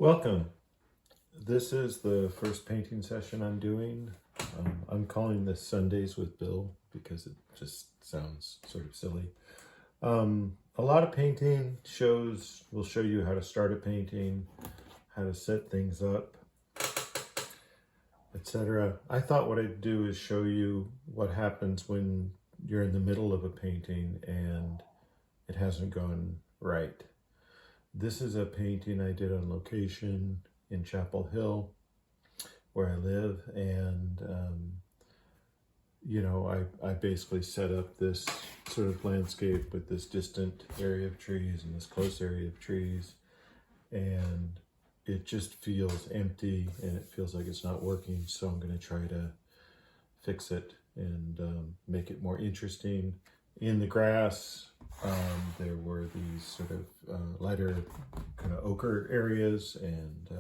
Welcome. This is the first painting session I'm doing. I'm calling this Sundays with Bill because it just sounds sort of silly. A lot of painting shows will show you how to start a painting, how to set things up, etc. I thought what I'd do is show you what happens when you're in the middle of a painting and it hasn't gone right. This is a painting I did on location in Chapel Hill, where I live, and I basically set up this sort of landscape with this distant area of trees and this close area of trees, and it just feels empty and it feels like it's not working. So I'm going to try to fix it and make it more interesting. In the grass, there were these sort of lighter kind of ochre areas and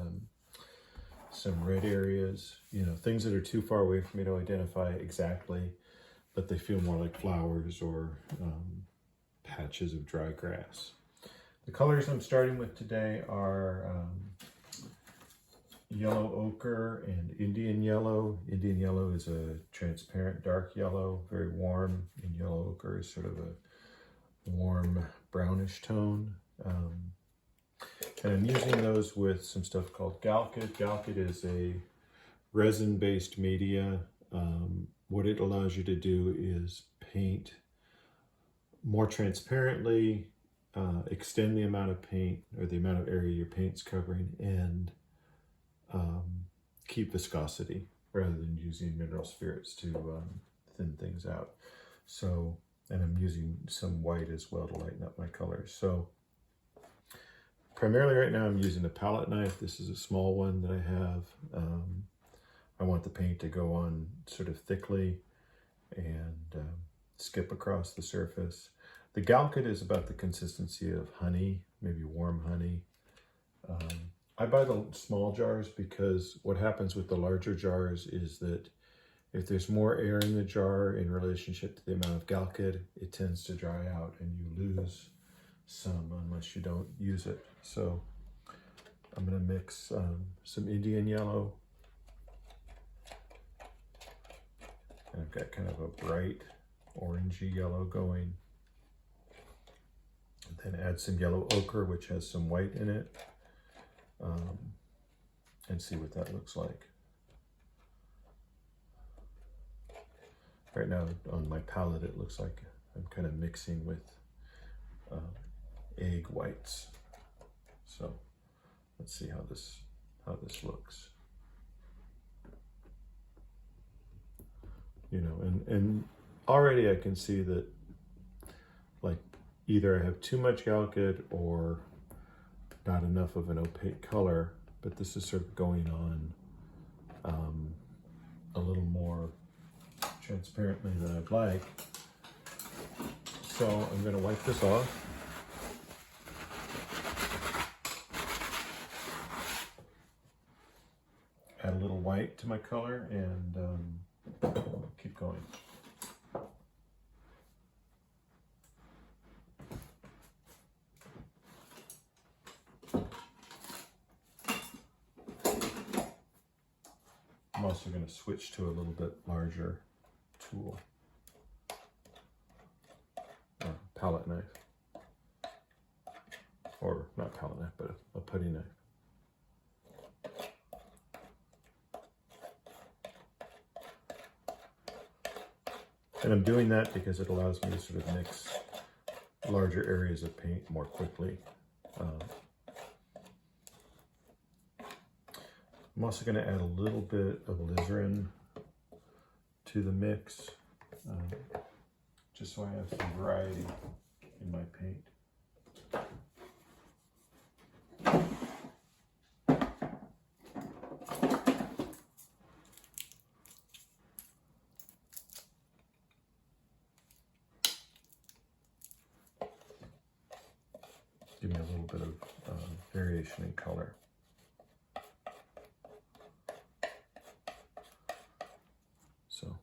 some red areas, things that are too far away for me to identify exactly, but they feel more like flowers or patches of dry grass. The colors I'm starting with today are yellow ochre and Indian yellow. Indian yellow is a transparent dark yellow, very warm, and yellow ochre is sort of a warm brownish tone. And I'm using those with some stuff called Galkyd. Galkyd is a resin-based media. What it allows you to do is paint more transparently, extend the amount of paint or the amount of area your paint's covering, and keep viscosity rather than using mineral spirits to thin things out. So, and I'm using some white as well to lighten up my colors. So primarily right now I'm using a palette knife. This is a small one that I have. I want the paint to go on sort of thickly and skip across the surface. The Galkyd is about the consistency of honey, maybe warm honey. I buy the small jars because what happens with the larger jars is that if there's more air in the jar in relationship to the amount of Galkyd, it tends to dry out and you lose some unless you don't use it. So I'm going to mix some Indian yellow. And I've got kind of a bright orangey yellow going. And then add some yellow ochre, which has some white in it. And see what that looks like. Right now on my palette, it looks like I'm kind of mixing with egg whites. So let's see how this looks. And already I can see that, like, either I have too much Galkyd or not enough of an opaque color, but this is sort of going on a little more transparently than I'd like. So I'm going to wipe this off. Add a little white to my color and keep going. I'm also going to switch to a little bit larger tool, palette knife, or not palette knife, but a putty knife. And I'm doing that because it allows me to sort of mix larger areas of paint more quickly. I'm also going to add a little bit of alizarin to the mix, just so I have some variety in my paint. Give me a little bit of variation in color. So,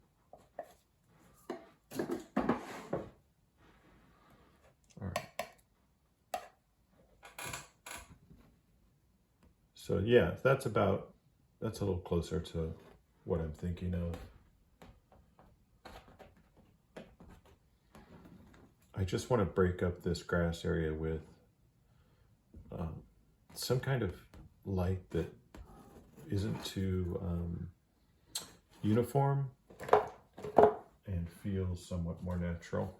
all right. So yeah, that's a little closer to what I'm thinking of. I just want to break up this grass area with some kind of light that isn't too uniform and feels somewhat more natural,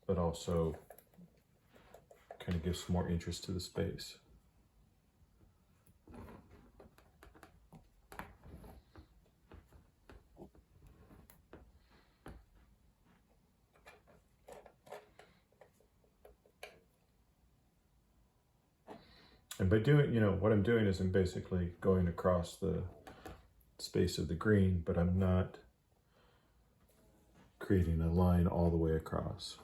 but also kind of gives some more interest to the space. And by doing, what I'm doing is I'm basically going across the space of the green, but I'm not creating a line all the way across.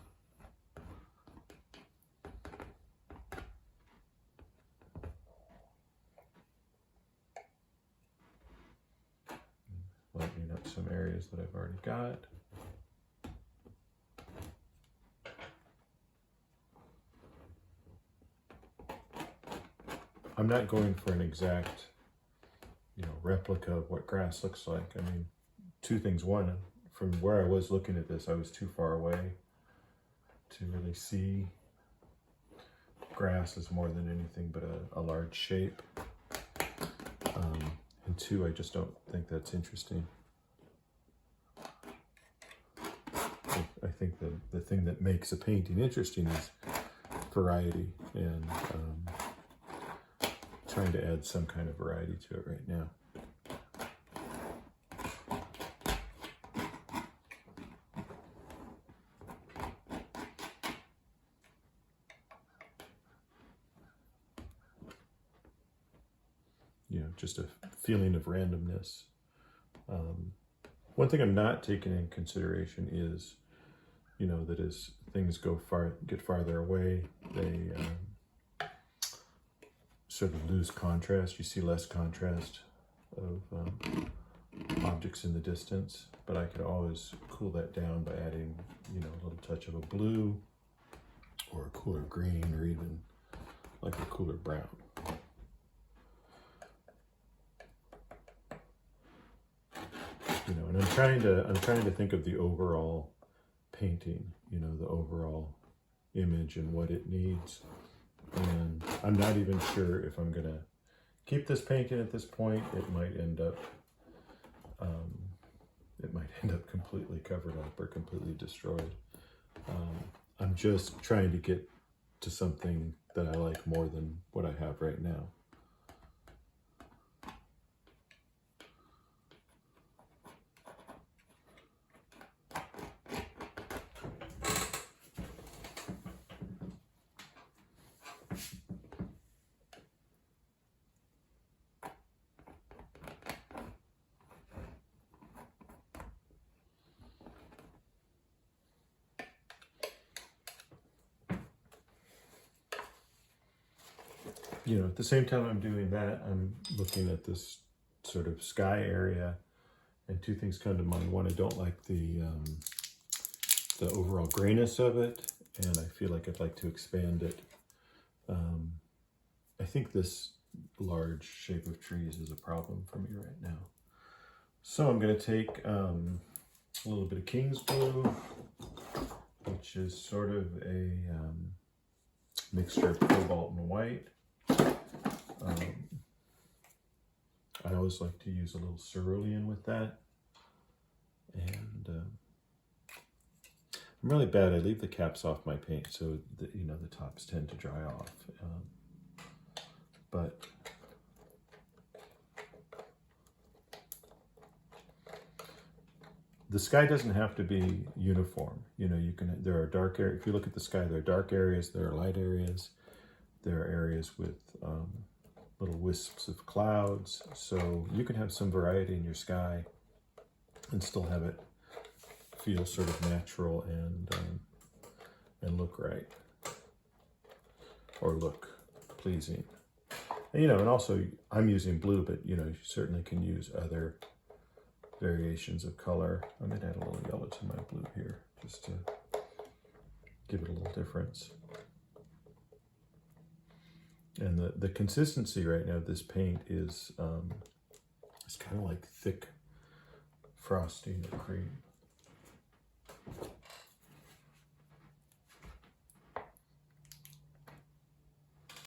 Lightening up some areas that I've already got. I'm not going for an exact, replica of what grass looks like. I mean, two things. One, from where I was looking at this, I was too far away to really see grass as more than anything but a large shape. And two, I just don't think that's interesting. I think the thing that makes a painting interesting is variety, and trying to add some kind of variety to it right now. Just a feeling of randomness. One thing I'm not taking in consideration is, that as things get farther away, they sort of lose contrast. You see less contrast of objects in the distance, but I could always cool that down by adding, a little touch of a blue or a cooler green, or even like a cooler brown. And I'm trying to think of the overall painting, the overall image and what it needs. And I'm not even sure if I'm gonna keep this painting at this point. It might end up completely covered up or completely destroyed. I'm just trying to get to something that I like more than what I have right now. At the same time I'm doing that, I'm looking at this sort of sky area, and two things come to mind. One, I don't like the overall grayness of it, and I feel like I'd like to expand it. I think this large shape of trees is a problem for me right now. So I'm going to take a little bit of King's Blue, which is sort of a mixture of cobalt and white. I always like to use a little cerulean with that. And I'm really bad. I leave the caps off my paint, so the tops tend to dry off. But the sky doesn't have to be uniform. There are dark areas. If you look at the sky, there are dark areas, there are light areas, there are areas with little wisps of clouds. So you can have some variety in your sky and still have it feel sort of natural and look right, or look pleasing. And also I'm using blue, but you certainly can use other variations of color. I'm going to add a little yellow to my blue here just to give it a little difference. And the consistency right now of this paint is it's kind of like thick frosting or cream.